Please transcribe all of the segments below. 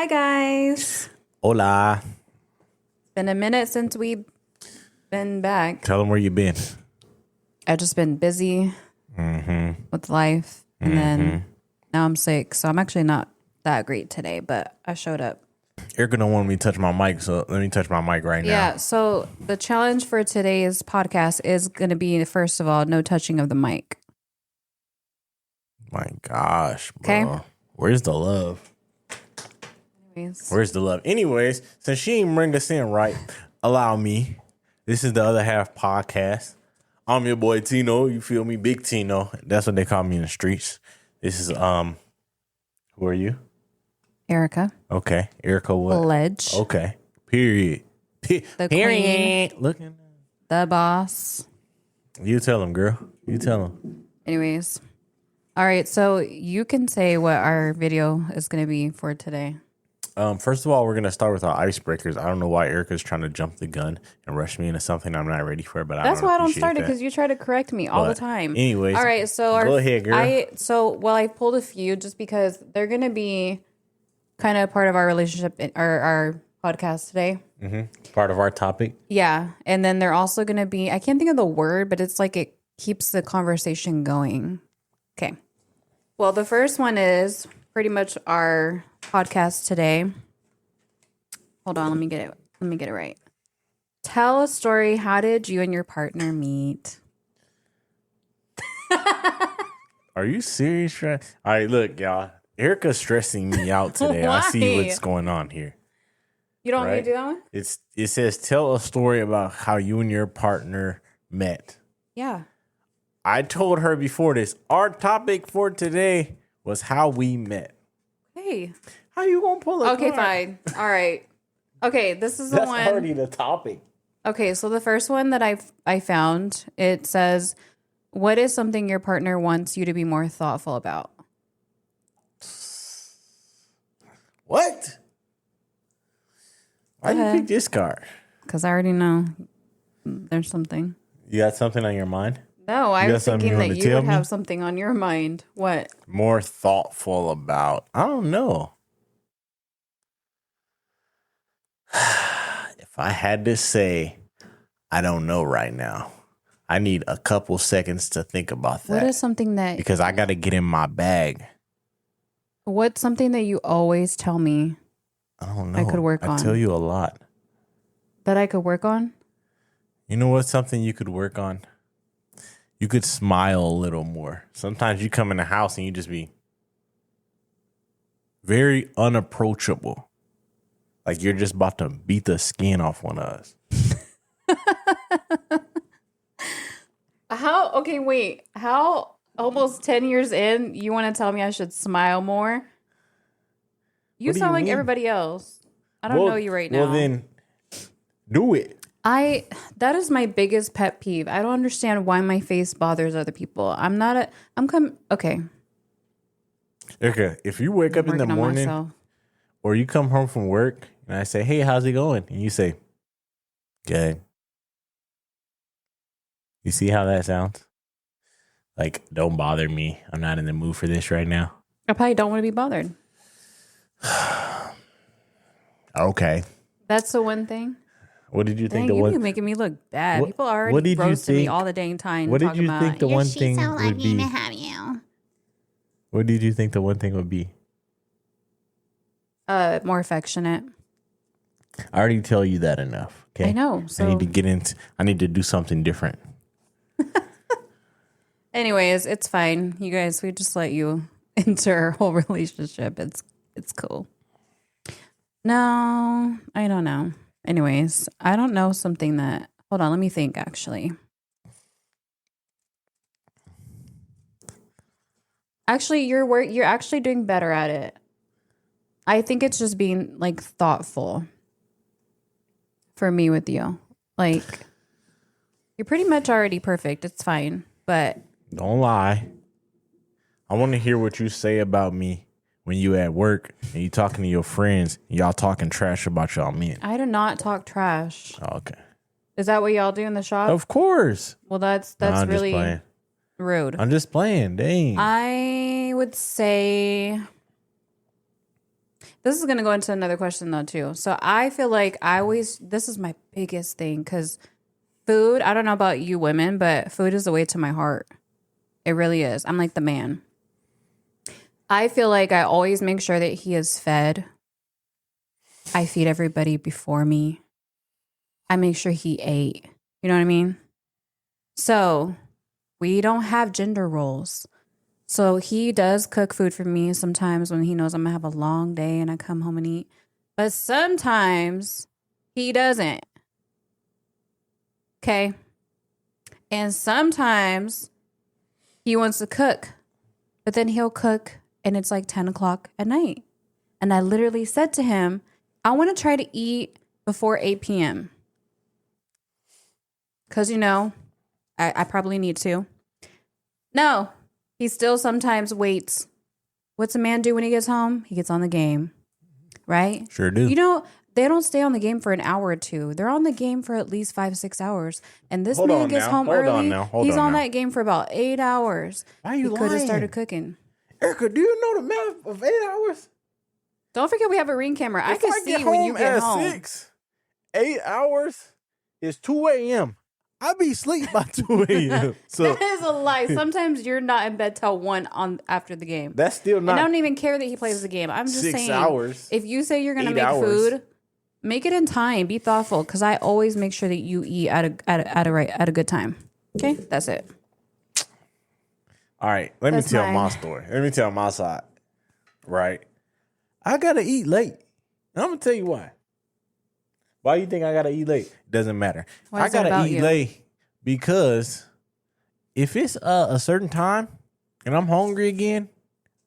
Hi, guys. Hola. It's been a minute since we've been back. Tell them where you been. I've just been busy with life. And then now I'm sick. So I'm actually not that great today, but I showed up. Erika don't want me to touch my mic, so let me touch my mic right now. Yeah. So the challenge for today's podcast is going to be, first of all, no touching of the mic. My gosh, bro. Okay. Where's the love? Anyways. Where's the love? Anyways, since she ain't bring us in right, allow me. This is the Other Half podcast. I'm your boy Tino. You feel me? Big Tino. That's what they call me in the streets. This is, who are you? Erika. Okay. Erika what? Ledge. Okay. Period. The Period. queen. Looking. The boss. You tell him, girl. You tell him. Anyways. All right. So you can say what our video is going to be for today. First of all, we're going to start with our icebreakers. I don't know why Erika's trying to jump the gun and rush me into something I'm not ready for, but That's why I don't appreciate start it, that. because you try to correct me all the time. Anyways, all right. So go ahead, girl. I pulled a few just because they're going to be kind of part of our relationship, our podcast today. Part of our topic. Yeah. And then they're also going to be, I can't think of the word, but it's like it keeps the conversation going. Okay. Well, the first one is pretty much our podcast today. Hold on, let me get it right. Tell a story. How did you and your partner meet? Are you serious? All right, look, y'all. Erika's stressing me out today. I see what's going on here. You don't want me to do that one? It says tell a story about how you and your partner met. Yeah. I told her before this, our topic for today was how we met. Hey. How you gonna pull a Okay, card? fine. All right. Okay, this is the That's one. already the topic. Okay, so the first one that I found, it says, what is something your partner wants you to be more thoughtful about? What? Why you pick this card? Because I already know there's something. You got something on your mind? No, I was something thinking you that wanna you tell would me? have something on your mind. What? More thoughtful about? I don't know. If I had to say, I don't know right now. I need a couple seconds to think about that. What is something that... Because I got to get in my bag. What's something that you always tell me I don't know. I could work on? I tell you a lot. that I could work on? You know what's something you could work on? You could smile a little more. Sometimes you come in the house and you just be very unapproachable. Like you're just about to beat the skin off one of us. How? Okay, wait. How almost 10 years in, you want to tell me I should smile more? You What do sound you like mean? everybody else. I don't know you right now. Well, then do it. That is my biggest pet peeve. I don't understand why my face bothers other people. Okay. Erika, if you wake up in the Working on morning myself. or you come home from work and I say, hey, how's it going? And you say, good. You see how that sounds? Like, don't bother me. I'm not in the mood for this right now. I probably don't want to be bothered. Okay. That's the one thing. What did you think Dang, the you be one? making me look bad. What- People what already did you roasting me think- all the dang time. What did talking you about, think the one thing would be? have you. What did you think the one thing would be? more affectionate. I already tell you that enough. Okay. I know. So I need to get into. I need to do something different. anyways, it's fine. You guys, we just let you into our whole relationship. It's cool. No, I don't know. Anyways, I don't know something that... Hold on, let me think, actually. Actually, you're actually doing better at it. I think it's just being, like, thoughtful for me with you. Like, you're pretty much already perfect. It's fine. But... Don't lie. I want to hear what you say about me when you at work and you talking to your friends. Y'all talking trash about y'all men. I do not talk trash. Oh, okay. Is that what y'all do in the shop? Of course. Well, that's No, I'm really just playing. rude. I'm just playing. Dang. I would say this is going to go into another question though too. So I feel like this is my biggest thing because food, I don't know about you women, but food is the way to my heart. It really is. I'm like the man. I feel like I always make sure that he is fed. I feed everybody before me. I make sure he ate. You know what I mean? So we don't have gender roles. So he does cook food for me sometimes when he knows I'm going to have a long day and I come home and eat. But sometimes he doesn't. Okay? And sometimes he wants to cook. But then he'll cook and it's like 10 o'clock at night. And I literally said to him, I want to try to eat before 8 p.m. Because, I probably need to. No, he still sometimes waits. What's a man do when he gets home? He gets on the game, right? Sure do. They don't stay on the game for an hour or two. They're on the game for at least 5-6 hours. And this Hold man on gets now. home Hold early. on now. Hold He's on on now. that game for about 8 hours. Why are you He could have lying? started cooking. Erica, do you know the math of 8 hours? Don't forget we have a Ring camera. I If can see when you get at home. 8 hours is 2 a.m. I be asleep by 2 a.m. So That is a lie. Sometimes you're not in bed till 1 after the game. that's still And I not don't even care that he plays the game. I'm just 6 saying, hours. if you say you're going to 8 make hours. food, make it in time. Be thoughtful, because I always make sure that you eat at a good time. Okay, that's it. All right, let me That's tell mine. my story. Let me tell my side. Right, I gotta eat late. And I'm gonna tell you why. Why you think I gotta eat late? Doesn't matter. Why I is that gotta about eat you? late because if it's a certain time and I'm hungry again,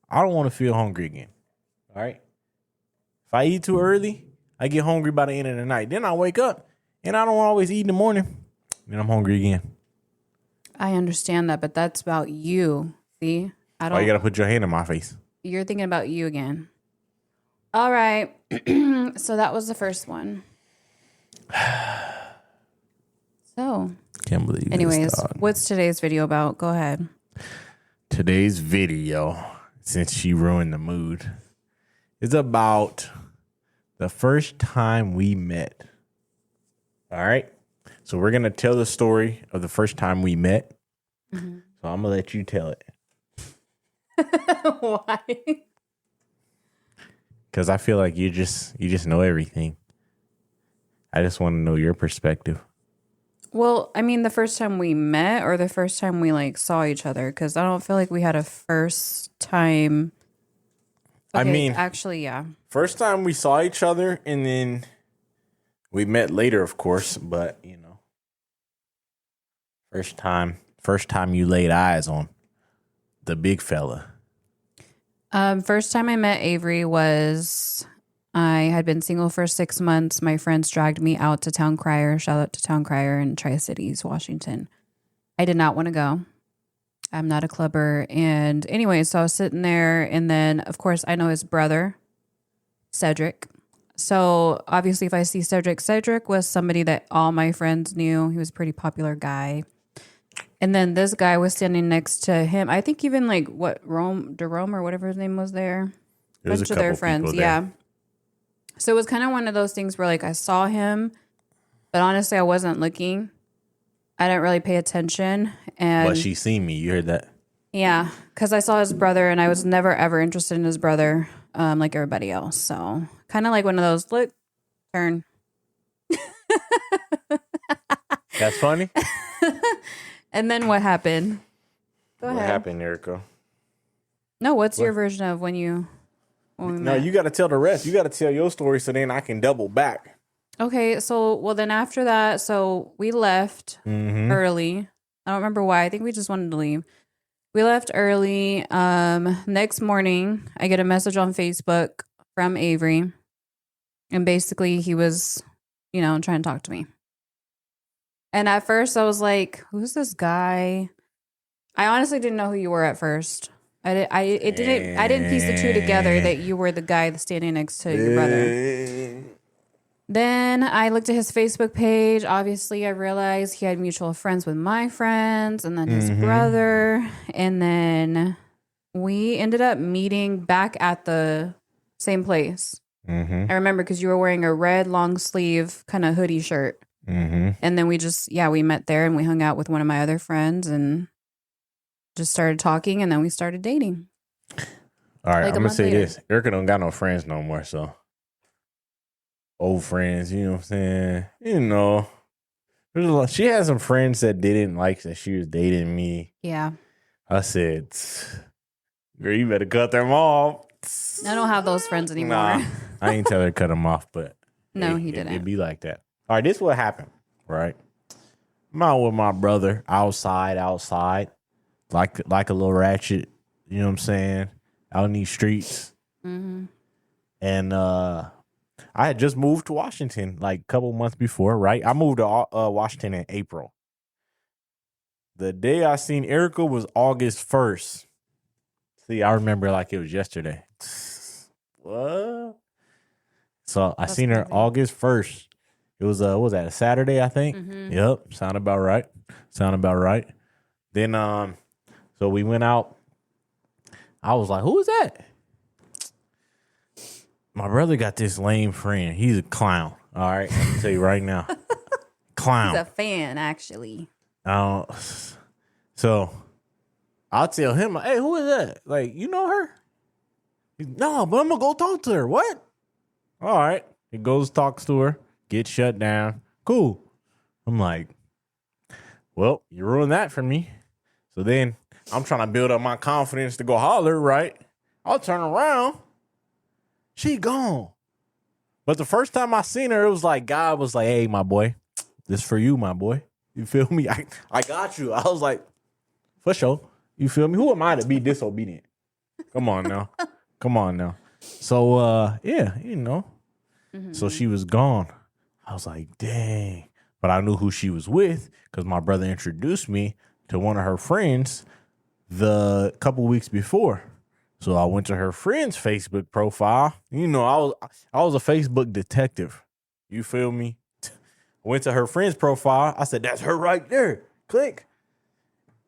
I don't want to feel hungry again. All right. If I eat too early, I get hungry by the end of the night. Then I wake up and I don't always eat in the morning. Then I'm hungry again. I understand that, but that's about you. See, I Why you don't. gotta put your hand in my face? You're thinking about you again. All right. So that was the first one. So, Can't believe anyways, this, dog. what's today's video about? Go ahead. Today's video, since she ruined the mood, is about the first time we met. All right. So we're going to tell the story of the first time we met. Mm-hmm. So I'm going to let you tell it. Why? Because I feel like you just know everything. I just want to know your perspective. Well, I mean, the first time we met or the first time we saw each other, because I don't feel like we had a first time. I Okay, mean, actually, yeah. first time we saw each other and then we met later, of course, but first time you laid eyes on the big fella. First time I met Avery was I had been single for 6 months. My friends dragged me out to Town Crier. Shout out to Town Crier in Tri-Cities, Washington. I did not want to go. I'm not a clubber. And anyway, so I was sitting there, and then, of course, I know his brother, Cedric. So obviously, if I see Cedric was somebody that all my friends knew. He was a pretty popular guy. And then this guy was standing next to him. I think even Jerome or whatever his name was there. There was Bunch a of their couple friends, people there. yeah. So it was kind of one of those things where I saw him, but honestly I wasn't looking. I didn't really pay attention. And But she seen me. You heard that? yeah, because I saw his brother and I was never ever interested in his brother like everybody else. So kind of like one of those, look, turn. That's funny. And then what happened? Go ahead. What happened, Erika? No, what's your version of when we No, met? you got to tell the rest. You got to tell your story so then I can double back. Okay, so then after that, so we left early. I don't remember why. I think we just wanted to leave. We left early. Next morning, I get a message on Facebook from Avery, and basically he was, trying to talk to me. And at first, I was like, "Who's this guy?" I honestly didn't know who you were at first. I didn't piece the two together that you were the guy that's standing next to your brother. Then I looked at his Facebook page. Obviously, I realized he had mutual friends with my friends and then his brother. And then we ended up meeting back at the same place. I remember because you were wearing a red long sleeve kind of hoodie shirt. And then we met there and we hung out with one of my other friends and just started talking and then we started dating. All right, I'm going to say this. Erika don't got no friends no more, so. Old friends, you know what I'm saying? You know. She had some friends that didn't like that she was dating me. Yeah. I said, girl, you better cut them off. I don't have those friends anymore. Nah, I ain't tell her to cut them off, but. No, he didn't. It'd be like that. All right, this is what happened, right? I'm out with my brother outside, like a little ratchet, you know what I'm saying? Out in these streets. And I had just moved to Washington like a couple months before, right? I moved to Washington in April. The day I seen Erika was August 1st. See, I remember like it was yesterday. What? So I seen her August 1st. It was what was that, a Saturday, I think? Yep, sound about right. Then so we went out. I was like, who is that? My brother got this lame friend. He's a clown. All right, I can tell you right now. Clown. He's a fan, actually. So I'll tell him, hey, who is that? Like, you know her? No, but I'm gonna go talk to her. What? All right. He goes, talks to her, gets shut down. Cool. I'm like, well, you ruined that for me. So then I'm trying to build up my confidence to go holler, right? I'll turn around. She gone. But the first time I seen her, it was like God was like, hey, my boy, this for you, my boy. You feel me? I got you. I was like, for sure. You feel me? Who am I to be disobedient? Come on now. So, yeah, you know. So she was gone. I was like, dang. But I knew who she was with because my brother introduced me to one of her friends the couple weeks before. So I went to her friend's Facebook profile. You know, I was a Facebook detective. You feel me? Went to her friend's profile. I said, that's her right there. Click.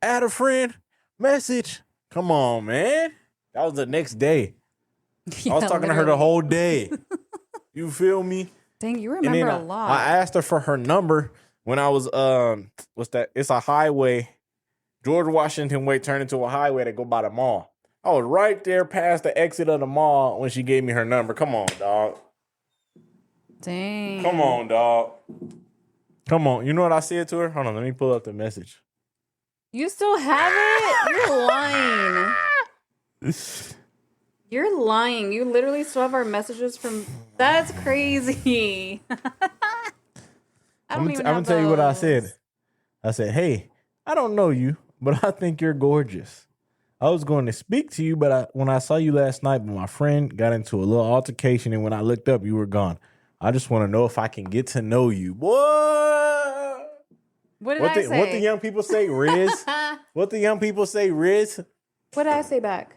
Add a friend. Message. Come on, man. That was the next day. Yeah, I was talking to her the whole day. You feel me? Dang, you remember a lot. I asked her for her number when I was, what's that? It's a highway. George Washington Way turned into a highway that go by the mall. I was right there past the exit of the mall when she gave me her number. Come on, dog. Dang. Come on, dog. Come on. You know what I said to her? Hold on, let me pull up the message. You still have it? You're lying. You're lying. You literally still have our messages from... That's crazy. I'm gonna tell you what I said. I said, hey, I don't know you, but I think you're gorgeous. I was going to speak to you, but when I saw you last night, my friend got into a little altercation, and when I looked up, you were gone. I just want to know if I can get to know you. Boy! What did I say? What the young people say, Riz? What the young people say, Riz? What did I say back?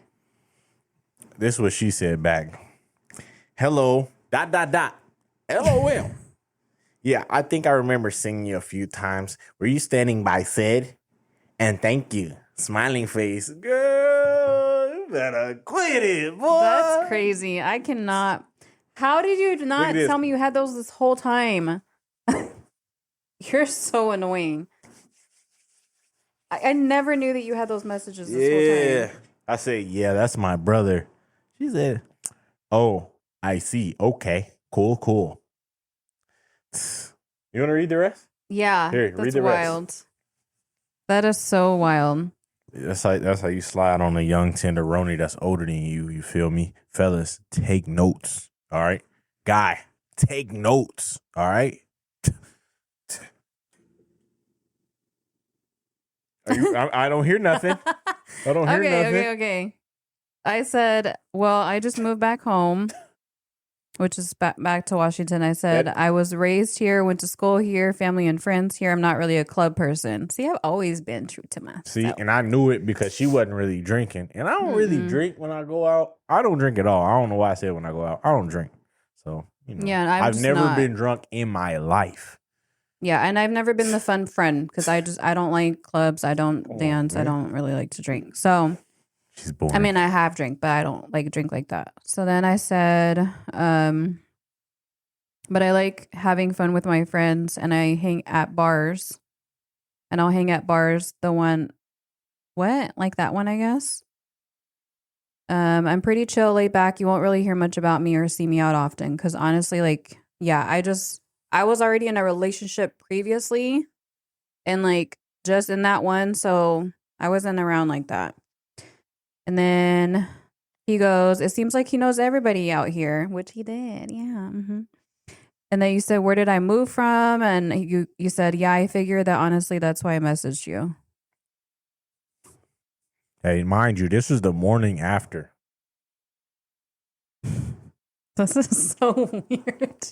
This is what she said back. Hello, ... LOL. Yeah, I think I remember seeing you a few times. Were you standing by said? And thank you. Smiling face. Girl, you better quit it, boy. That's crazy. I cannot. How did you not tell me you had those this whole time? You're so annoying. I never knew that you had those messages this whole time. I said, yeah, that's my brother. She said, oh, I see. Okay, cool. You want to read the rest? Yeah, Here, read the wild. Rest. That is so wild. That's how you slide on a young tenderoni that's older than you. You feel me? Fellas, take notes. All right? Guy, take notes. All right? I don't hear nothing. I don't hear nothing. Okay. I said, well, I just moved back home, which is back to Washington. I said, I was raised here, went to school here, family and friends here. I'm not really a club person. See, I've always been true to myself. See, and I knew it because she wasn't really drinking. And I don't really drink when I go out. I don't drink at all. I don't know why I said when I go out. I don't drink. So, you know. Yeah, I've never been drunk in my life. Yeah, and I've never been the fun friend because I don't like clubs. I don't dance. Man. I don't really like to drink. So She's boring. I mean, I have drink, but I don't like drink like that. So then I said, but I like having fun with my friends and I hang at bars. And I'll hang at bars the one what? Like that one, I guess. I'm pretty chill, laid back. You won't really hear much about me or see me out often. Cause honestly, like, yeah, I was already in a relationship previously and like just in that one. So I wasn't around like that. And then he goes, it seems like he knows everybody out here, which he did. Yeah. Mm-hmm. And then you said, where did I move from? And you said, yeah, I figured that honestly, that's why I messaged you. Hey, mind you, this is the morning after. This is so weird.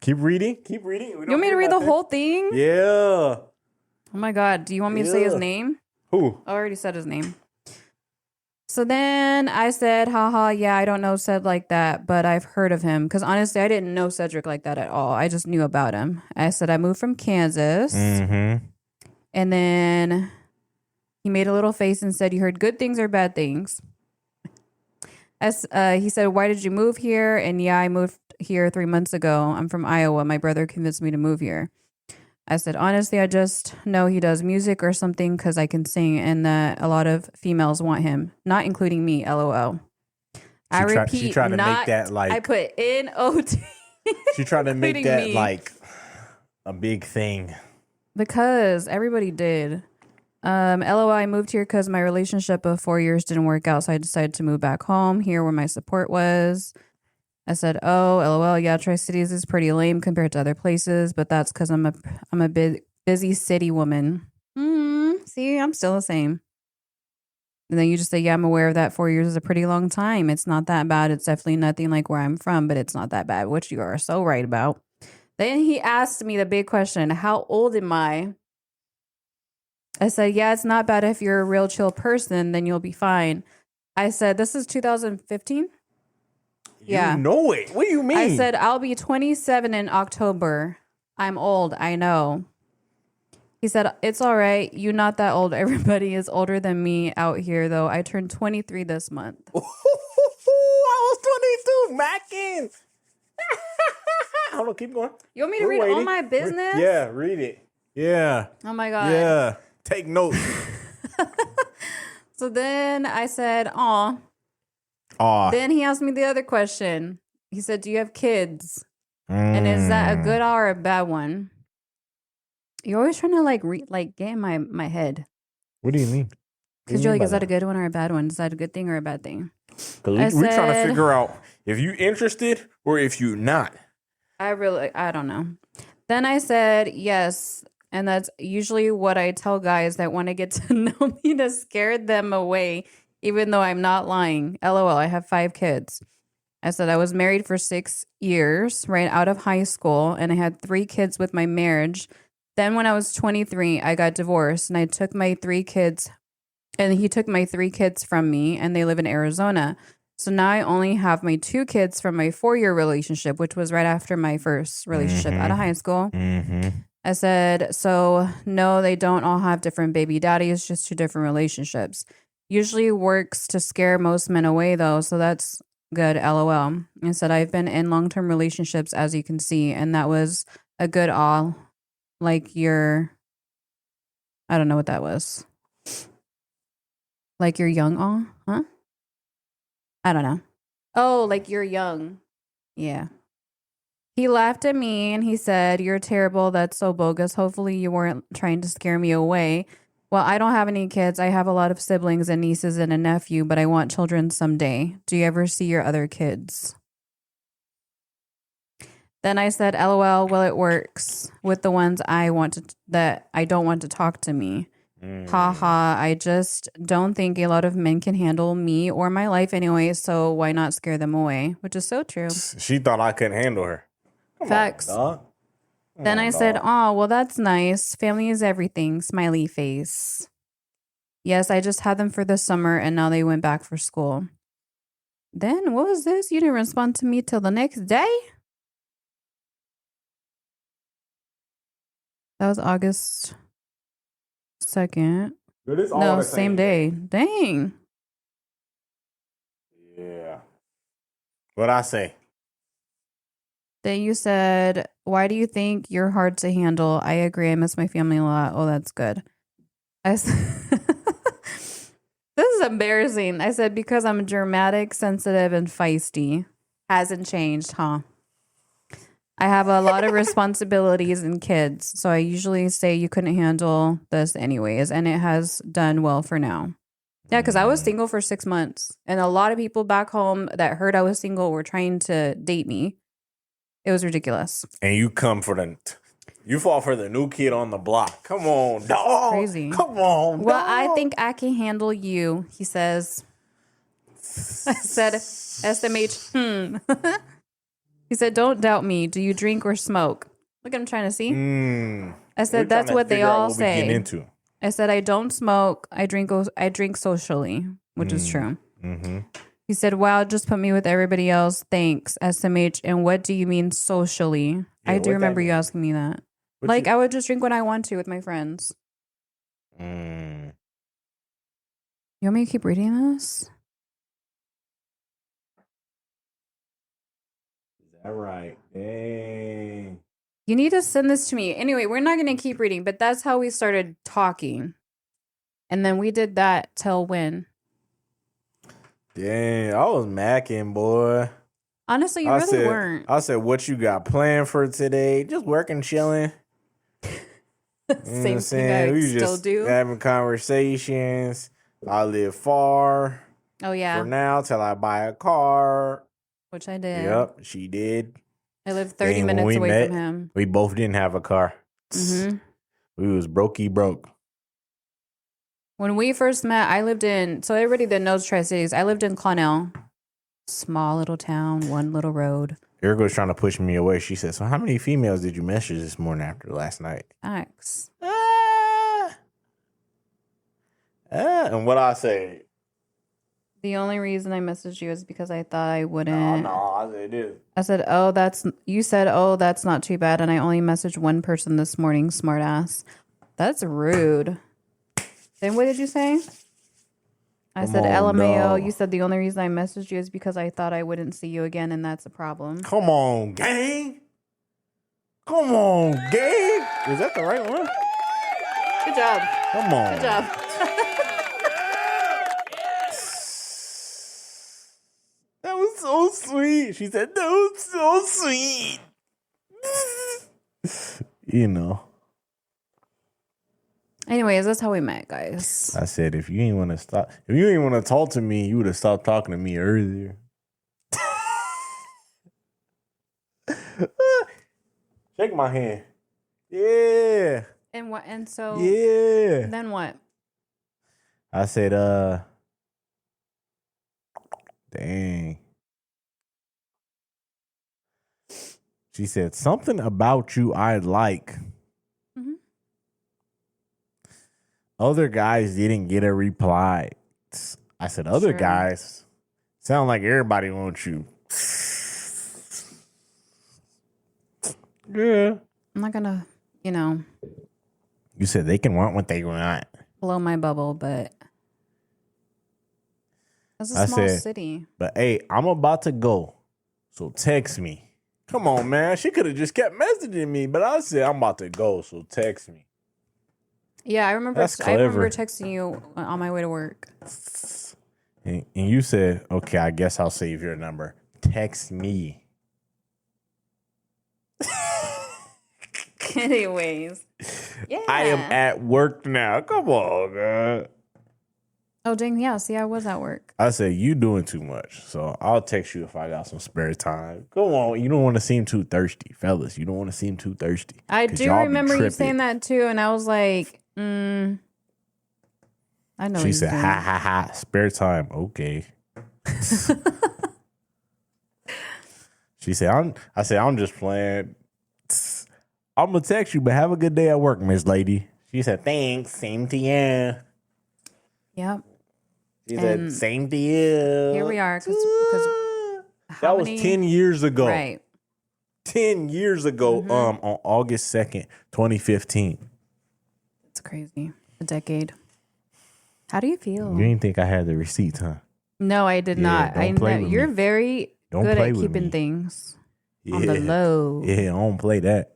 Keep reading. Keep reading. You want me to read the whole thing? Yeah. Oh my God. Do you want me to say his name? Who? I already said his name. So then I said, haha, yeah, I don't know Ced like that, but I've heard of him. Because honestly, I didn't know Cedric like that at all. I just knew about him. I said, I moved from Kansas. Mm-hmm. And then he made a little face and said, you heard good things or bad things? As he said, why did you move here? And yeah, I moved here 3 months ago. I'm from Iowa. My brother convinced me to move here. I said, honestly, I just know he does music or something because I can sing and that a lot of females want him, not including me, LOL. I repeat, she tried to not, make that like... I put N-O-T. She tried to make that me. like a big thing. Because everybody did. LOL, I moved here because my relationship of 4 years didn't work out, so I decided to move back home here where my support was. I said, oh, LOL, yeah, Tri-Cities is pretty lame compared to other places, but that's because I'm a busy city woman. See, I'm still the same. And then you just say, yeah, I'm aware of that. 4 years is a pretty long time. It's not that bad. It's definitely nothing like where I'm from, but it's not that bad, which you are so right about. Then he asked me the big question, how old am I? I said, yeah, it's not bad if you're a real chill person, then you'll be fine. I said, this is 2015? Yeah. You know it. What do you mean? I said, I'll be 27 in October. I'm old. I know. He said, it's all right. You're not that old. Everybody is older than me out here, though. I turned 23 this month. I was 22. Mackin. Hold on. Keep going. You want me to read all my business? Yeah. Read it. Yeah. Oh, my God. Yeah. Take notes. So then I said, aw. Then he asked me the other question. He said, do you have kids? And is that a good or a bad one? You're always trying to get in my head. What do you mean? Because you're like, is that a good one or a bad one? Is that a good thing or a bad thing? Because we're trying to figure out if you interested or if you not. I don't know. Then I said, yes. And that's usually what I tell guys that want to get to know me to scare them away, even though I'm not lying. LOL, I have 5 kids. I said I was married for 6 years, right out of high school, and I had 3 kids with my marriage. Then when I was 23, I got divorced, and I took my 3 kids, and he took my 3 kids from me, and they live in Arizona. So now I only have my 2 kids from my 4-year relationship, which was right after my first relationship out of high school. I said, so no, they don't all have different baby daddies, just 2 different relationships. Usually works to scare most men away, though, so that's good, LOL. I said, I've been in long-term relationships, as you can see, and that was a good all. Like I don't know what that was. Like you're young all? Huh? I don't know. Oh, like you're young. Yeah. He laughed at me and he said, you're terrible. That's so bogus. Hopefully you weren't trying to scare me away. Well, I don't have any kids. I have a lot of siblings and nieces and a nephew, but I want children someday. Do you ever see your other kids? Then I said, LOL, well, it works with the ones that I don't want to talk to me. Haha, I just don't think a lot of men can handle me or my life anyway, so why not scare them away? Which is so true. She thought I couldn't handle her. Facts. Then I said, oh, well, that's nice. Family is everything. Smiley face. Yes, I just had them for the summer and now they went back for school. Then what was this? You didn't respond to me till the next day? That was August 2nd. But it's all No, the same day. Dang. Yeah. What I say? Then you said, why do you think you're hard to handle? I agree. I miss my family a lot. Oh, that's good. This is embarrassing. I said, because I'm dramatic, sensitive, and feisty. Hasn't changed, huh? I have a lot of responsibilities and kids. So I usually say you couldn't handle this anyways. And it has done well for now. Yeah, because I was single for 6 months. And a lot of people back home that heard I was single were trying to date me. It was ridiculous. And you you fall for the new kid on the block. Come on, dog. Crazy. Come on, Well, dog. I think I can handle you, he says. I said, SMH, He said, don't doubt me. Do you drink or smoke? Look, I'm trying to see. I said, that's what they all say. I said, I don't smoke. I drink socially, which is true. Mm-hmm. He said, wow, just put me with everybody else. Thanks, SMH. And what do you mean socially? Yeah, I do remember you asking me that. I would just drink when I want to with my friends. You want me to keep reading this? Is that right? Dang. You need to send this to me. Anyway, we're not going to keep reading, but that's how we started talking. And then we did that till when? Dang, I was macking, boy. Honestly, you really weren't. I said, what you got planned for today? Just working, chilling. Same thing I we still just do. Having conversations. I live far. Oh, yeah. For now, till I buy a car. Which I did. Yep, she did. I live 30 minutes away from him. We both didn't have a car. Mm-hmm. We was broke. When we first met, I lived in, so everybody that knows Tri-Cities, I lived in Clonell. Small little town, one little road. Erika was trying to push me away. She said, so how many females did you message this morning after last night? Facts. And what I say? The only reason I messaged you is because I thought I wouldn't. No, I said this. I said, you said, that's not too bad. And I only messaged one person this morning, smartass. That's rude. Then what did you say? I said, LMAO. You said the only reason I messaged you is because I thought I wouldn't see you again, and that's a problem. Come on, gang. Come on, gang. Is that the right one? Good job. Come on. Good job. That was so sweet. She said, that was so sweet. You know. Anyways, that's how we met, guys. I said, if you ain't want to talk to me, you would have stopped talking to me earlier. Shake my hand. Yeah. And what? And so. Yeah. Then what? I said, dang. She said, something about you I like. Mm-hmm. Other guys didn't get a reply. I said, other guys sound like everybody wants you. Yeah. I'm not going to, You said they can want what they want. blow my bubble, but it's a small city. But hey, I'm about to go. So text me. Come on, man. She could have just kept messaging me, but I said, I'm about to go. So text me. Yeah, I remember. I remember texting you on my way to work. And you said, okay, I guess I'll save your number. Text me. Anyways. Yeah. I am at work now. Come on, man. Oh, dang. Yeah. See, I was at work. I said, you doing too much. So I'll text you if I got some spare time. Come on. You don't want to seem too thirsty, fellas. You don't want to seem too thirsty. I do remember you saying that too. And I was like, I know. She said, ha, spare time. Okay. She said, I'm just playing. I'm going to text you, but have a good day at work, Miss Lady. She said, thanks. Same to you. Yep. She said, same to you. Here we are. Because that was 10 years ago. Right. 10 years ago, on August 2nd, 2015. It's crazy. A decade. How do you feel? You didn't think I had the receipts, huh? No, I did not. I know you're me. very Don't good play at with keeping me. things on the low. Yeah, I don't play that.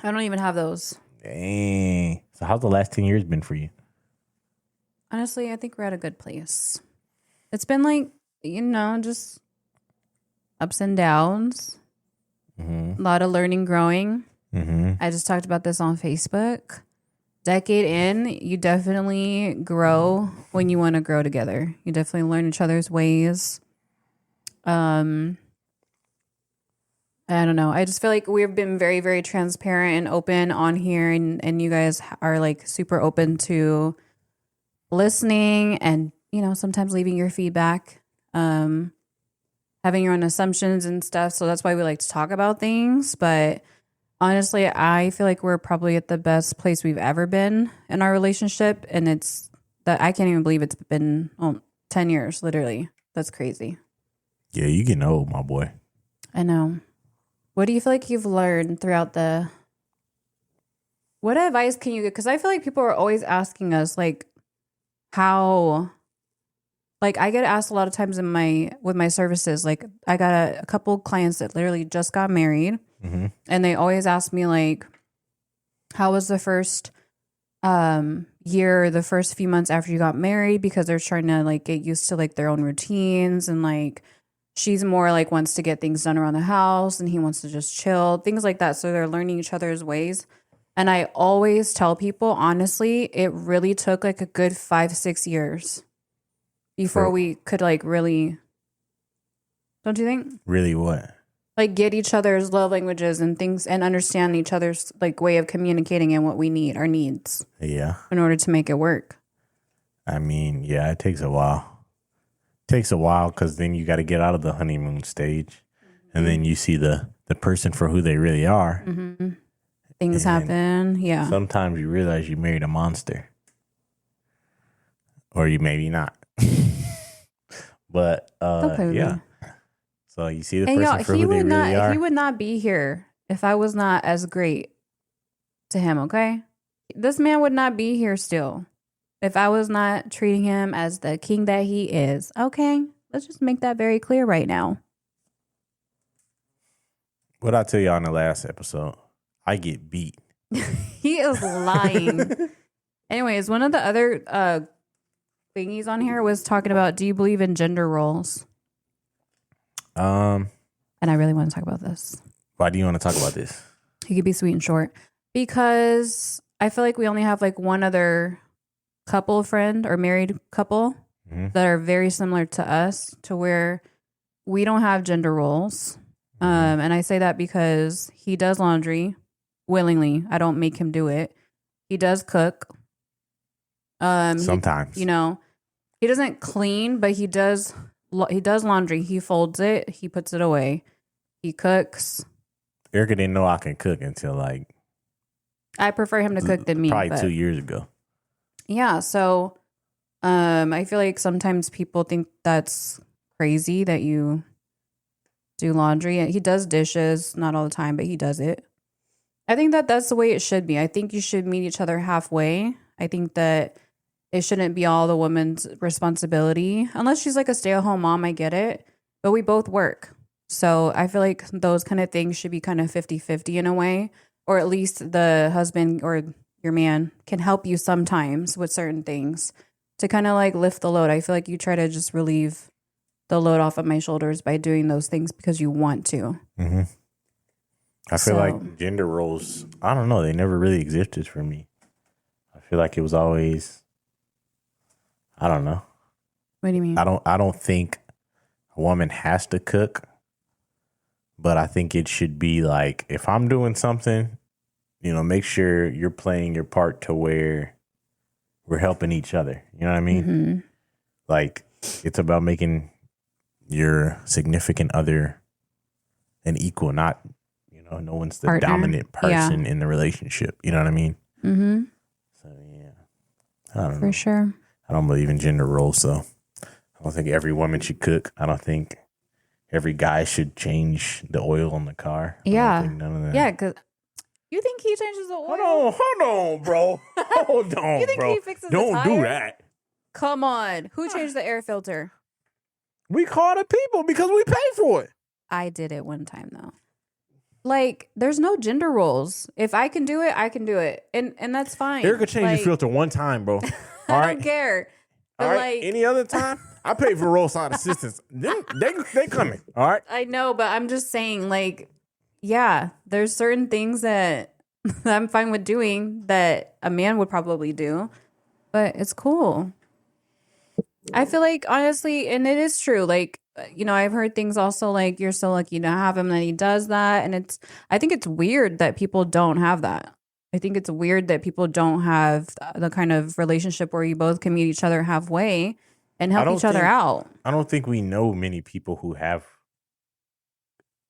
I don't even have those. Dang. So how's the last 10 years been for you? Honestly, I think we're at a good place. It's been like, just ups and downs. Mm-hmm. A lot of learning, growing. Mm-hmm. I just talked about this on Facebook. Decade in, you definitely grow when you want to grow together. You definitely learn each other's ways. I don't know. I just feel like we've been very, very transparent and open on here, and you guys are like super open to listening and, sometimes leaving your feedback, having your own assumptions and stuff. So that's why we like to talk about things. But honestly, I feel like we're probably at the best place we've ever been in our relationship. And it's that I can't even believe it's been 10 years, literally. That's crazy. Yeah, you getting old, my boy. I know. What do you feel like you've learned throughout what advice can you get? Because I feel like people are always asking us, like, how, like, I get asked a lot of times with my services. Like, I got a couple clients that literally just got married, and they always ask me, like, how was the first year, the first few months after you got married? Because they're trying to, like, get used to, like, their own routines, and, like, she's more like wants to get things done around the house and he wants to just chill, things like that. So they're learning each other's ways. And I always tell people, honestly, it really took like a good 5-6 years before we could like really, don't you think? Really what? Like get each other's love languages and things and understand each other's like way of communicating and what we need, our needs. Yeah. In order to make it work. I mean, yeah, it takes a while. Takes a while because then you got to get out of the honeymoon stage, and then you see the person for who they really are. Mm-hmm. Things happen, yeah. Sometimes you realize you married a monster, or you maybe not. But yeah. So you see the person for who they really are. He would not be here if I was not as great to him. Okay, this man would not be here still. If I was not treating him as the king that he is. Okay, let's just make that very clear right now. What I tell y'all in the last episode, I get beat. He is lying. Anyways, one of the other thingies on here was talking about, do you believe in gender roles? And I really want to talk about this. Why do you want to talk about this? You could be sweet and short. Because I feel like we only have like one other couple friend or married couple that are very similar to us, to where we don't have gender roles. And I say that because he does laundry willingly. I don't make him do it. He does cook. Sometimes. He doesn't clean, but he does laundry. He folds it. He puts it away. He cooks. Erika didn't know I can cook until like... I prefer him to cook than me. Probably 2 years ago. Yeah, so I feel like sometimes people think that's crazy that you do laundry. He does dishes, not all the time, but he does it. I think that that's the way it should be. I think you should meet each other halfway. I think that it shouldn't be all the woman's responsibility. Unless she's like a stay-at-home mom, I get it. But we both work. So I feel like those kind of things should be kind of 50-50 in a way. Or at least the husband or your man can help you sometimes with certain things to kind of like lift the load. I feel like you try to just relieve the load off of my shoulders by doing those things because you want to. Mm-hmm. I feel like gender roles, I don't know, they never really existed for me. I feel like it was always, I don't know. What do you mean? I don't think a woman has to cook, but I think it should be like, if I'm doing something, make sure you're playing your part to where we're helping each other. You know what I mean? Mm-hmm. Like, it's about making your significant other an equal, not, no one's the partner. Dominant person in the relationship. You know what I mean? Mm-hmm. So, yeah. I don't know. For sure. I don't believe in gender roles, so I don't think every woman should cook. I don't think every guy should change the oil on the car. Yeah. None of that. Yeah, because You think he changes the oil? Hold on, bro. Hold on, You think bro. he fixes Don't the do tire? that. Come on. Who changed the air filter? We call the people because we pay for it. I did it one time though. Like, there's no gender roles. If I can do it, I can do it, and that's fine. Erika changed the filter one time, bro. I don't care. But all right. like Any other time, I pay for roadside assistance. They coming. All right. I know, but I'm just saying, like, yeah, there's certain things that I'm fine with doing that a man would probably do, but it's cool. I feel like, honestly, and it is true. Like, I've heard things also like you're so lucky to have him that he does that. And I think it's weird that people don't have that. I think it's weird that people don't have the kind of relationship where you both can meet each other halfway and help each other out. I don't think we know many people who have,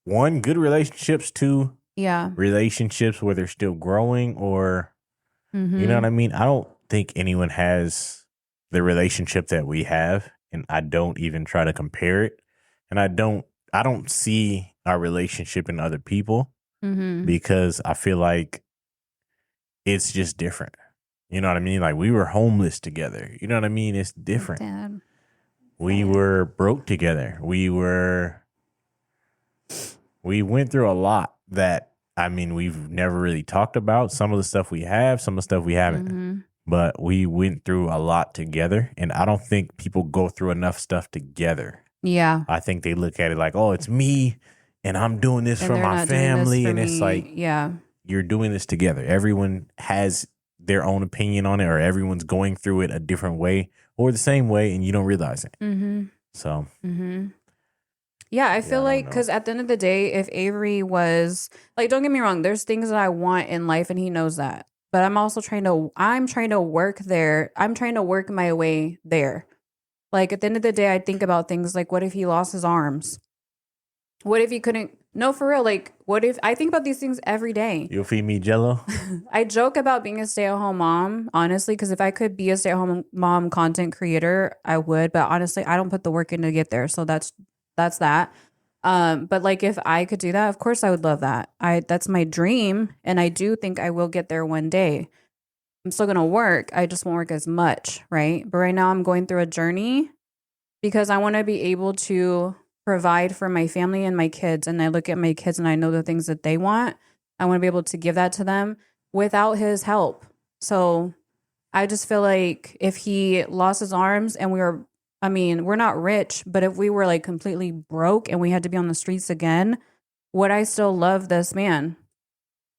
one, good relationships, two, relationships where they're still growing, or, you know what I mean? I don't think anyone has the relationship that we have, and I don't even try to compare it. And I don't see our relationship in other people because I feel like it's just different. You know what I mean? Like, we were homeless together. You know what I mean? It's different. Dad. We were broke together. We went through a lot that, I mean, we've never really talked about. Some of the stuff we have, some of the stuff we haven't. But we went through a lot together, and I don't think people go through enough stuff together. Yeah. I think they look at it like, oh, it's me, and I'm doing this for my family, and it's like, you're doing this together. Everyone has their own opinion on it, or everyone's going through it a different way or the same way, and you don't realize it. So, yeah, I feel like, because at the end of the day, if Avery was, like, don't get me wrong, there's things that I want in life, and he knows that. But I'm also trying to work there. I'm trying to work my way there. Like, at the end of the day, I think about things like, what if he lost his arms? What if he couldn't? No, for real. Like, what if I think about these things every day? You'll feed me Jello? I joke about being a stay-at-home mom, honestly, because if I could be a stay-at-home mom content creator, I would. But honestly, I don't put the work in to get there. So that's that. But like, if I could do that, of course I would love that. That's my dream. And I do think I will get there one day. I'm still going to work. I just won't work as much. Right. But right now I'm going through a journey because I want to be able to provide for my family and my kids. And I look at my kids and I know the things that they want. I want to be able to give that to them without his help. So I just feel like if he lost his arms and we're not rich, but if we were like completely broke and we had to be on the streets again, would I still love this man?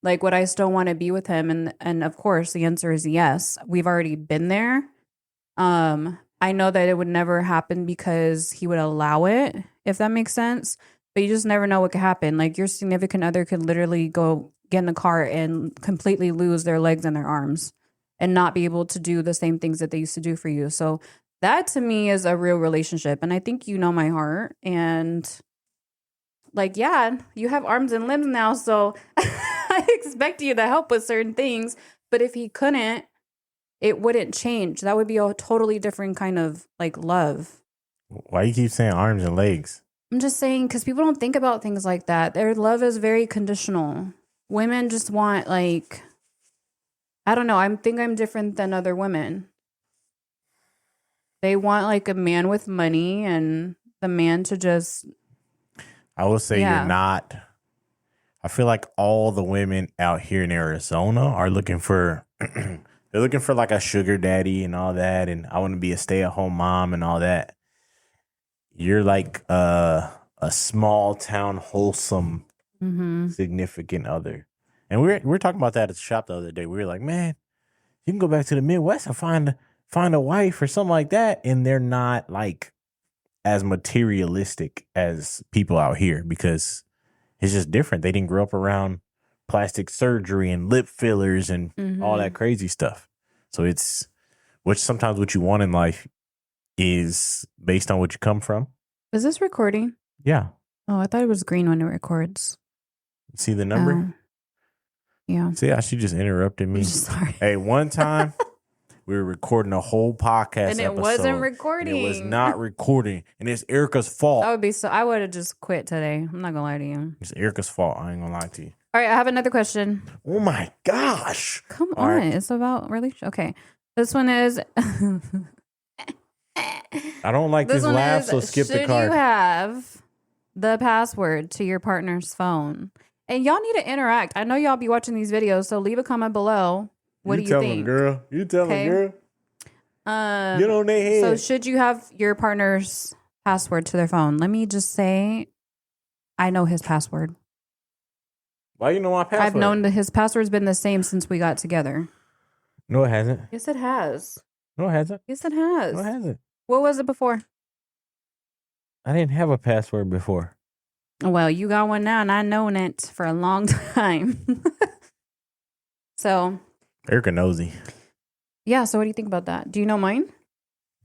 Like, would I still want to be with him? And of course, the answer is yes. We've already been there. I know that it would never happen because he would allow it, if that makes sense. But you just never know what could happen. Like, your significant other could literally go get in the car and completely lose their legs and their arms and not be able to do the same things that they used to do for you. So that to me is a real relationship. And I think you know my heart. And like, yeah, you have arms and limbs now. So I expect you to help with certain things. But if he couldn't, it wouldn't change. That would be a totally different kind of like love. Why you keep saying arms and legs? I'm just saying because people don't think about things like that. Their love is very conditional. Women just want like, I don't know. I think I'm different than other women. They want like a man with money and the man to just. I will say you're not. I feel like all the women out here in Arizona are looking for, they're looking for like a sugar daddy and all that. And I want to be a stay-at-home mom and all that. You're like a small town, wholesome, significant other. And we were talking about that at the shop the other day. We were like, man, you can go back to the Midwest and find a wife or something like that. And they're not like as materialistic as people out here because it's just different. They didn't grow up around plastic surgery and lip fillers and all that crazy stuff. So it's sometimes what you want in life is based on what you come from. Is this recording? Yeah. Oh, I thought it was green when it records. See the number? Yeah. See how she just interrupted me? Sorry. Hey, one time we were recording a whole podcast and it episode, wasn't recording. and it was not recording. And it's Erika's fault. I would have just quit today. I'm not going to lie to you. It's Erika's fault. I ain't going to lie to you. All right, I have another question. Oh my gosh. Come All on. right. It's about relationship. Okay. This one is I don't like this laugh, so skip the should card. you have the password to your partner's phone? And y'all need to interact. I know y'all be watching these videos, so leave a comment below. What do you tell think? me, girl. You tell me, girl. Get on their head. So should you have your partner's password to their phone? Let me just say, I know his password. Why you know my password? I've known that his password's been the same since we got together. No, it hasn't. Yes, it has. No, it hasn't. Yes, it has. No, it hasn't. What was it before? I didn't have a password before. Well, you got one now, and I've known it for a long time. So, Erika nosy. yeah. So, what do you think about that? Do you know mine?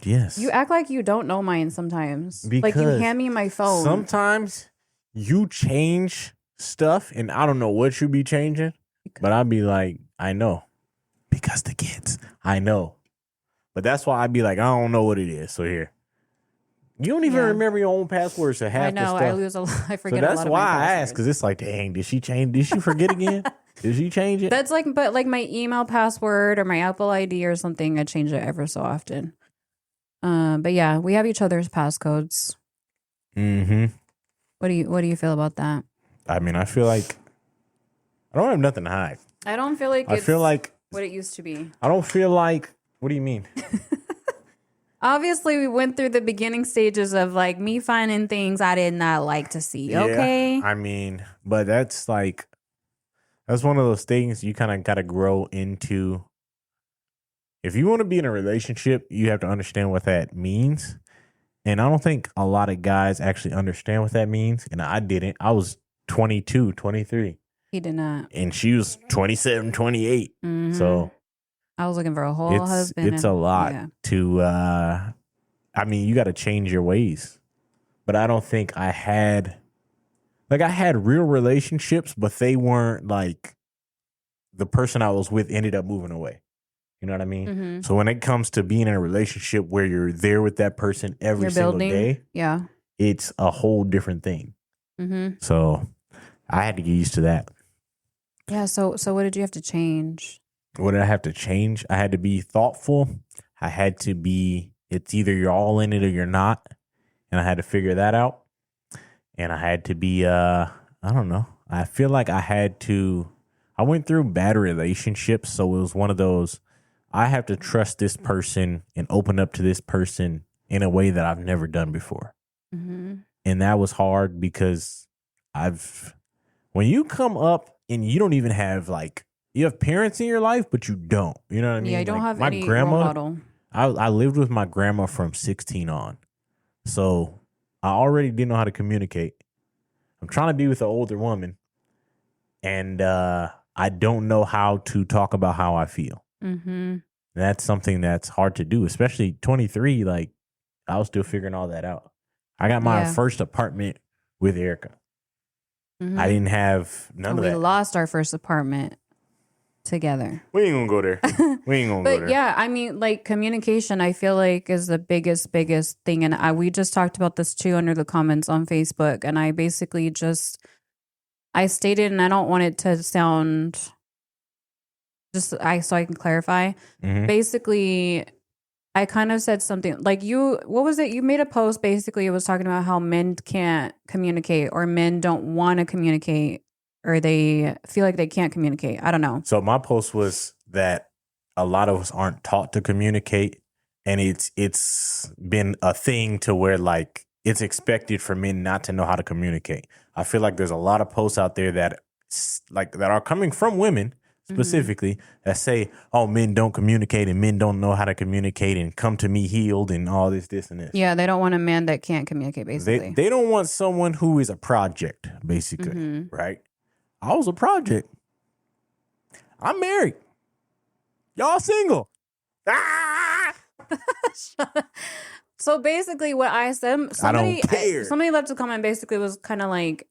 Yes. You act like you don't know mine sometimes. Because like you hand me my phone. Sometimes you change stuff, and I don't know what you be changing, but I'd be like, I know. Because the kids, I know. But that's why I'd be like, I don't know what it is. So here. You don't even remember your own passwords to half I know. the stuff. I lose a lot. I forget so a lot that's of why my I passwords. asked, because it's like, dang, did she change? Did she forget again? Did she change it? That's like, but like my email password or my Apple ID or something, I change it ever so often. But yeah, we have each other's passcodes. Mm-hmm. What do you feel about that? I mean, I feel like I don't have nothing to hide. I don't feel like I feel like what it used to be. I don't feel like. What do you mean? Obviously, we went through the beginning stages of like me finding things I did not like to see. Yeah, okay. I mean, but that's like that's one of those things you kind of got to grow into. If you want to be in a relationship, you have to understand what that means. And I don't think a lot of guys actually understand what that means. And I didn't. I was 22, 23. He did not. And she was 27, 28. Mm-hmm. So I was looking for a whole husband. It's a lot to, I mean, you got to change your ways. But I don't think I had real relationships, but they weren't like the person I was with ended up moving away. You know what I mean? Mm-hmm. So when it comes to being in a relationship where you're there with that person every single day, it's a whole different thing. Mm-hmm. So I had to get used to that. Yeah. So what did you have to change? What did I have to change? I had to be thoughtful. I had to be, it's either you're all in it or you're not. And I had to figure that out. And I had to be, I don't know. I feel like I went through bad relationships. So it was one of those, I have to trust this person and open up to this person in a way that I've never done before. Mm-hmm. And that was hard because when you come up and you don't even have you have parents in your life, but you don't. You know what I mean? Yeah, I don't have my any grandma, role model. I lived with my grandma from 16 on. So I already didn't know how to communicate. I'm trying to be with an older woman. And I don't know how to talk about how I feel. Mm-hmm. That's something that's hard to do, especially 23. Like, I was still figuring all that out. I got my first apartment with Erika. Mm-hmm. I didn't have none of that. We lost our first apartment together. We ain't gonna go there. We ain't gonna go there. But yeah, I mean, like communication, I feel like is the biggest thing. And we just talked about this too under the comments on Facebook. And I basically I stated, and I don't want it to sound so I can clarify. Mm-hmm. Basically, I kind of said something like what was it? You made a post. Basically, it was talking about how men can't communicate or men don't want to communicate or they feel like they can't communicate. I don't know. So my post was that a lot of us aren't taught to communicate. And it's been a thing to where it's expected for men not to know how to communicate. I feel like there's a lot of posts out there that are coming from women specifically that say, oh, men don't communicate and men don't know how to communicate and come to me healed and all this and this. Yeah, they don't want a man that can't communicate, basically. They don't want someone who is a project, basically, right? I was a project. I'm married. Y'all single. Ah! So basically what I said, somebody left a comment basically was kind of like,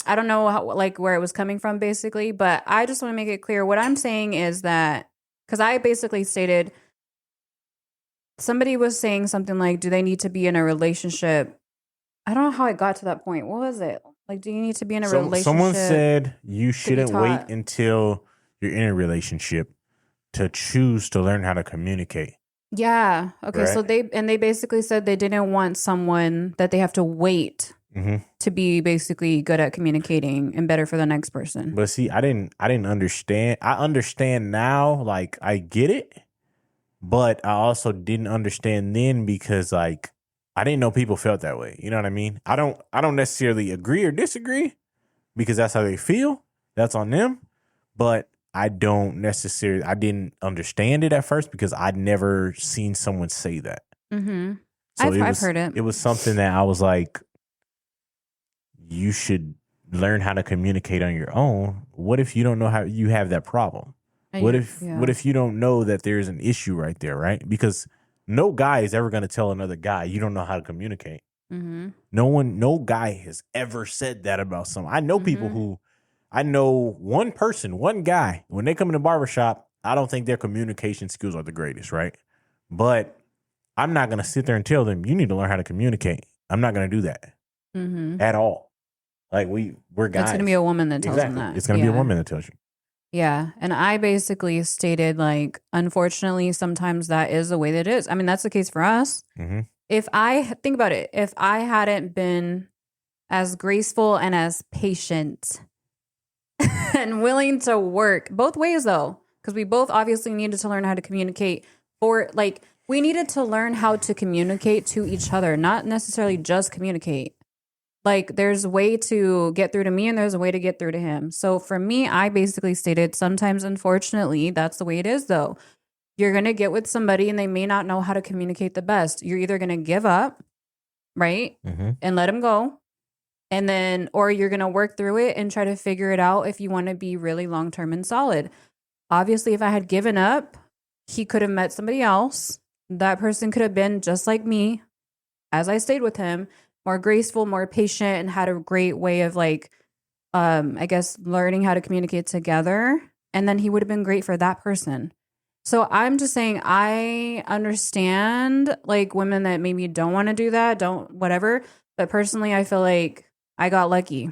I don't know how, where it was coming from basically, but I just want to make it clear. What I'm saying is that, because I basically stated, somebody was saying something like, do they need to be in a relationship? I don't know how it got to that point. What was it? Like, do you need to be in a Someone relationship? said you shouldn't wait taught? until you're in a relationship to choose to learn how to communicate. Yeah. Okay. Right? So they basically said they didn't want someone that they have to wait to be basically good at communicating and better for the next person. But see, I didn't understand. I understand now, like I get it, but I also didn't understand then because like I didn't know people felt that way. You know what I mean? I don't necessarily agree or disagree because that's how they feel. That's on them. But I didn't understand it at first because I'd never seen someone say that. Mm-hmm. So I've heard it. It was something that I was like, you should learn how to communicate on your own. What if you don't know how you have that problem? What if you don't know that there's an issue right there, right? Because no guy is ever going to tell another guy you don't know how to communicate. Mm-hmm. No guy has ever said that about someone. I know people I know one person, one guy, when they come in the barbershop, I don't think their communication skills are the greatest, right? But I'm not going to sit there and tell them, you need to learn how to communicate. I'm not going to do that at all. Like we're guys. It's going to be a woman that tells them that. It's going to be a woman that tells you. Yeah. And I basically stated, like, unfortunately, sometimes that is the way that it is. I mean, that's the case for us. Mm-hmm. Think about it, if I hadn't been as graceful and as patient and willing to work both ways, though, because we both obviously needed to learn how to communicate we needed to learn how to communicate to each other, not necessarily just communicate. Like, there's a way to get through to me and there's a way to get through to him. So for me, I basically stated sometimes, unfortunately, that's the way it is, though. You're going to get with somebody and they may not know how to communicate the best. You're either going to give up, right? Mm-hmm. And let them go. And then, or you're going to work through it and try to figure it out if you want to be really long-term and solid. Obviously, if I had given up, he could have met somebody else. That person could have been just like me as I stayed with him, more graceful, more patient, and had a great way of I guess, learning how to communicate together. And then he would have been great for that person. So I'm just saying, I understand like women that maybe don't want to do that, whatever. But personally, I feel like I got lucky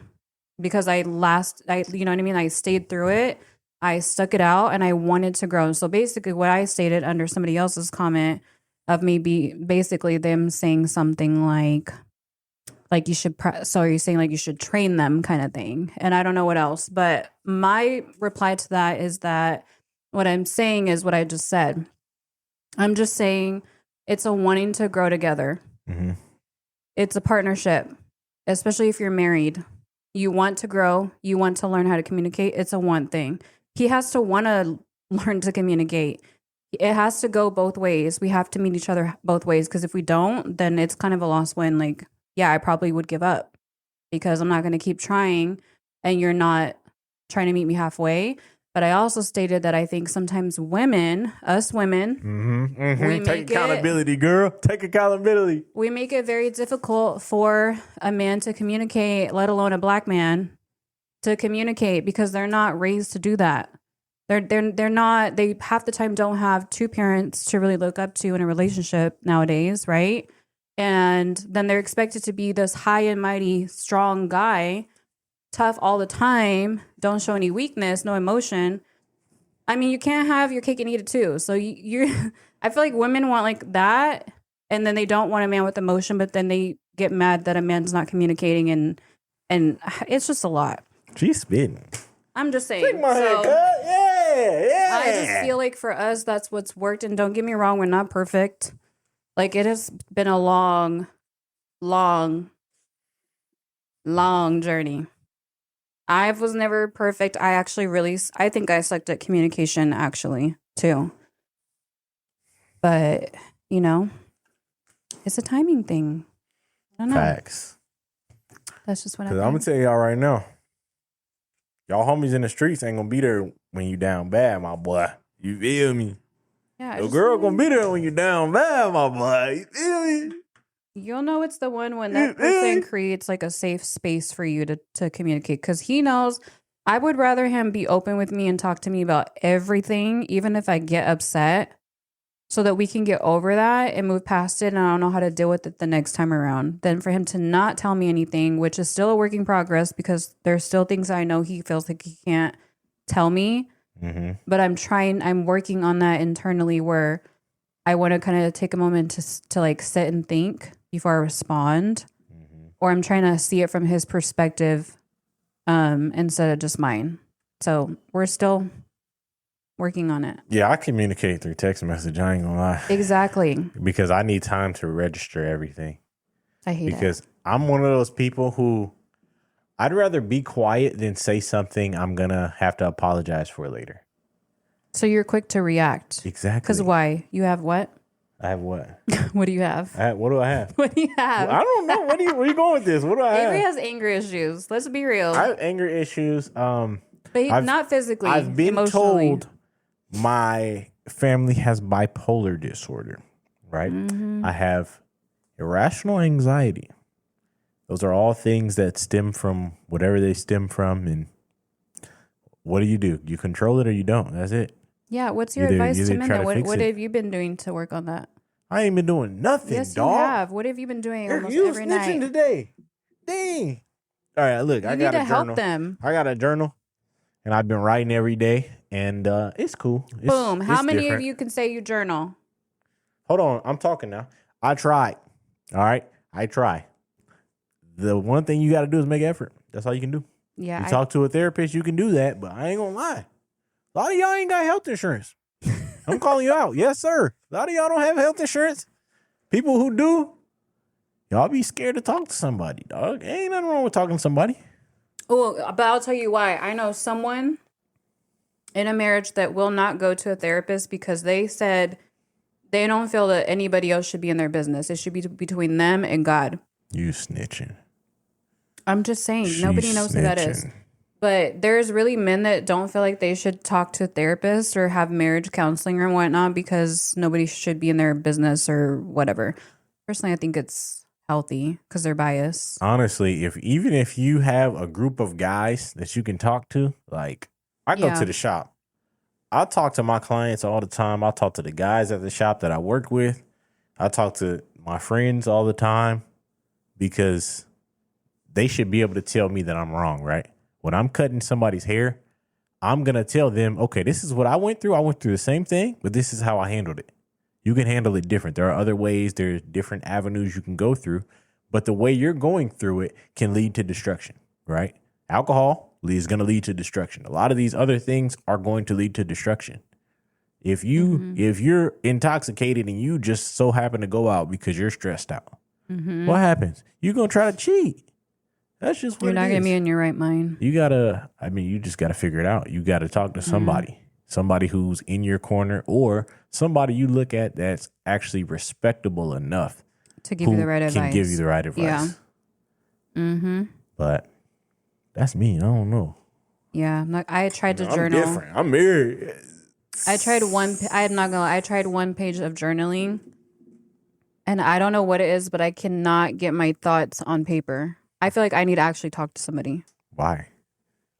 because you know what I mean? I stayed through it. I stuck it out and I wanted to grow. So basically what I stated under somebody else's comment of maybe basically them saying something like you should, so are you saying like you should train them kind of thing? And I don't know what else, but my reply to that is that what I'm saying is what I just said. I'm just saying it's a wanting to grow together. Mm-hmm. It's a partnership, especially if you're married. You want to grow. You want to learn how to communicate. It's a want thing. He has to want to learn to communicate. It has to go both ways. We have to meet each other both ways, because if we don't, then it's kind of a lost win. Like, yeah, I probably would give up because I'm not going to keep trying and you're not trying to meet me halfway. But I also stated that I think sometimes us women, we take accountability, girl. Take accountability. We make it very difficult for a man to communicate, let alone a black man to communicate, because they're not raised to do that. They're not. They half the time don't have two parents to really look up to in a relationship nowadays, right? And then they're expected to be this high and mighty, strong guy, tough all the time, don't show any weakness, no emotion. I mean, you can't have your cake and eat it too. So you're I feel like women want like that, and then they don't want a man with emotion, but then they get mad that a man's not communicating, and it's just a lot. She's spitting. I'm just saying. Take my head, yeah. I just feel like for us, that's what's worked. And don't get me wrong, we're not perfect. Like, it has been a long journey. I was never perfect. I think I sucked at communication, actually, too. But, you know, it's a timing thing. I don't know. Facts. That's just what I Because think. I'm going to tell y'all right now, y'all homies in the streets ain't going to be there when you down bad, my boy. You feel me? Yeah, Your girl going to be there when you down bad, my boy. You feel me? You'll know it's the one when that person creates like a safe space for you to communicate, because he knows I would rather him be open with me and talk to me about everything, even if I get upset, so that we can get over that and move past it. And I don't know how to deal with it the next time around. Then for him to not tell me anything, which is still a work in progress because there's still things I know he feels like he can't tell me. But I'm working on that internally where I want to kind of take a moment to like sit and think before I respond. Or I'm trying to see it from his perspective instead of just mine. So we're still working on it. Yeah, I communicate through text message. I ain't gonna lie. Exactly. Because I need time to register everything. I hate it. Because I'm one of those people who I'd rather be quiet than say something I'm gonna have to apologize for later. So you're quick to react. Exactly. Because why? You have what? I have what? What do you have? What do I have? What do you have? Well, I don't know. Where are you going with this? What do I have? Avery has anger issues. Let's be real. I have anger issues. But not physically. I've been emotionally. told my family has bipolar disorder, right? I have irrational anxiety. Those are all things that stem from whatever they stem from. And what do? You control it or you don't. That's it. Yeah. What's your advice to men? What have you been doing to work on that? I ain't been doing nothing, yes, dog. you have. What have you been doing almost you every snitching night? today. Dang. All right, look, I You got need a to journal. help them. I got a journal, and I've been writing every day, and it's cool. Boom. How many different. of you can say you journal? Hold on, I'm talking now. I tried. All right, I try. The one thing you got to do is make effort. That's all you can do. Yeah. You talk to a therapist, you can do that, but I ain't gonna lie. A lot of y'all ain't got health insurance. I'm calling you out. Yes, sir. A lot of y'all don't have health insurance. People who do, y'all be scared to talk to somebody, dog. Ain't nothing wrong with talking to somebody. Oh, but I'll tell you why. I know someone in a marriage that will not go to a therapist because they said they don't feel that anybody else should be in their business. It should be between them and God. You snitching. I'm just saying. Nobody knows who that is. But there's really men that don't feel like they should talk to a therapist or have marriage counseling or whatnot because nobody should be in their business or whatever. Personally, I think it's healthy because they're biased. Honestly, even if you have a group of guys that you can talk to, like I go to the shop. I talk to my clients all the time. I talk to the guys at the shop that I work with. I talk to my friends all the time because they should be able to tell me that I'm wrong, right? When I'm cutting somebody's hair, I'm going to tell them, okay, this is what I went through. I went through the same thing, but this is how I handled it. You can handle it different. There are other ways. There's different avenues you can go through, but the way you're going through it can lead to destruction, right? Alcohol is going to lead to destruction. A lot of these other things are going to lead to destruction. If you're intoxicated and you just so happen to go out because you're stressed out, what happens? You're going to try to cheat. That's just what You're not going to be in your right mind. You just got to figure it out. You got to talk to somebody who's in your corner or somebody you look at that's actually respectable enough to give you the right advice. Can give you the right advice. Yeah. But that's me. I don't know. Yeah. I tried to journal. I'm different. I'm married. I tried I tried one page of journaling and I don't know what it is, but I cannot get my thoughts on paper. I feel like I need to actually talk to somebody. Why?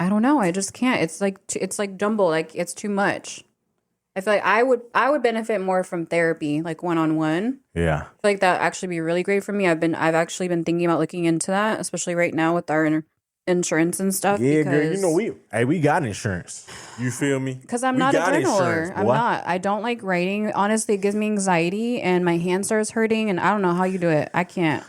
I don't know. I just can't. It's like jumble. Like it's too much. I feel like I would benefit more from therapy, like one-on-one. Yeah. I feel like that would actually be really great for me. I've actually been thinking about looking into that, especially right now with our insurance and stuff. Yeah, girl. You know we got insurance. You feel me? Because I'm not a journaler. I'm not. I don't like writing. Honestly, it gives me anxiety, and my hand starts hurting, and I don't know how you do it. I can't.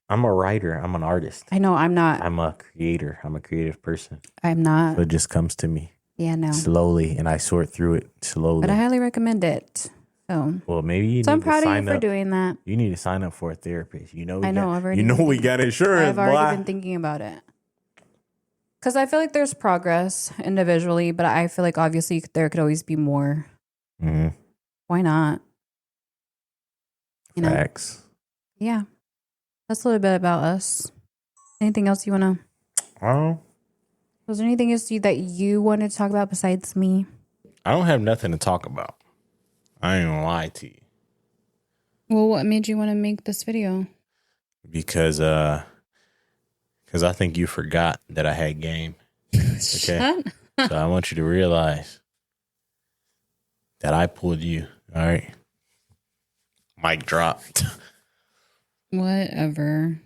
I'm a writer. I'm an artist. I know. I'm not. I'm a creator. I'm a creative person. I'm not. So it just comes to me. Yeah, no. Slowly, and I sort through it slowly. But I highly recommend it. So, well, maybe you need I'm to proud of sign you for up. doing that. You need to sign up for a therapist. You know, we got insurance. I've already been thinking about it. Because I feel like there's progress individually, but I feel like obviously there could always be more. Mm-hmm. Why not? Facts. Yeah. That's a little bit about us. Anything else you want to? Was there anything else that you wanted to talk about besides me? I don't have nothing to talk about. I ain't gonna lie to you. Well, what made you want to make this video? Because I think you forgot that I had game. Okay. So I want you to realize that I pulled you. All right. Mic drop. Whatever.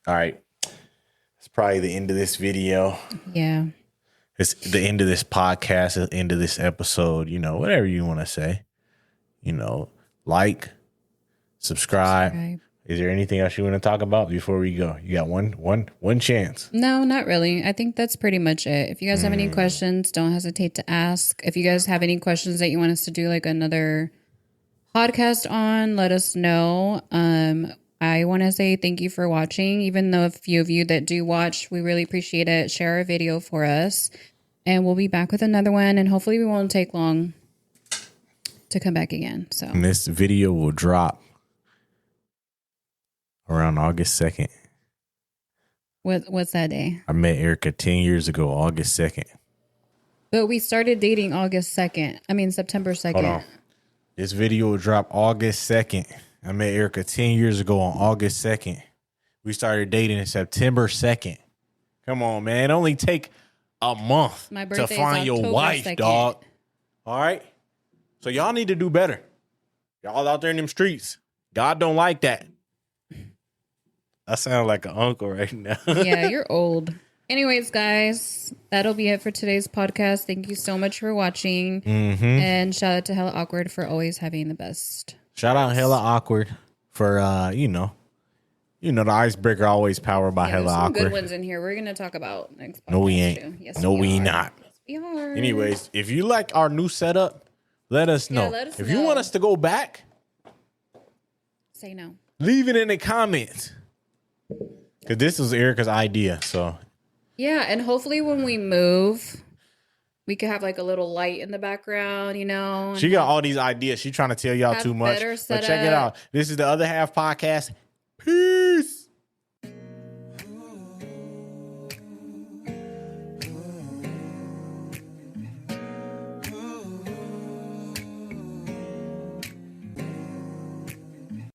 All right. It's probably the end of this video. Yeah. It's the end of this podcast, the end of this episode, you know, whatever you want to say. You know, like, subscribe. Is there anything else you want to talk about before we go? You got one chance. No, not really. I think that's pretty much it. If you guys have any questions, don't hesitate to ask. If you guys have any questions that you want us to do like another podcast on, let us know. I want to say thank you for watching. Even though a few of you that do watch, we really appreciate it. Share our video for us. And we'll be back with another one. And hopefully we won't take long to come back again. So, and this video will drop around August 2nd. What's that day? I met Erika 10 years ago, August 2nd. But we started dating September 2nd. Hold on. This video will drop August 2nd. I met Erika 10 years ago on August 2nd. We started dating in September 2nd. Come on, man. It only take a month to find your wife, 2nd. Dog. All right? So y'all need to do better. Y'all out there in them streets. God don't like that. I sound like an uncle right now. Yeah, you're old. Anyways, guys, that'll be it for today's podcast. Thank you so much for watching. Mm-hmm. And shout out to Hella Awkward for always having the best. Shout out Hella Awkward for, the icebreaker always powered by Hella Awkward. Some good ones in here. We're going to talk about next podcast. No, we ain't. Too. Yes, no, we not. Yes, we are. Anyways, if you like our new setup, let us know. If you want us to go back, say no. Leave it in the comments. Because this was Erika's idea, so. Yeah, and hopefully when we move, we could have like a little light in the background, you know. She got all these ideas. She's trying to tell y'all too much. But check it out. This is the Other Half Podcast.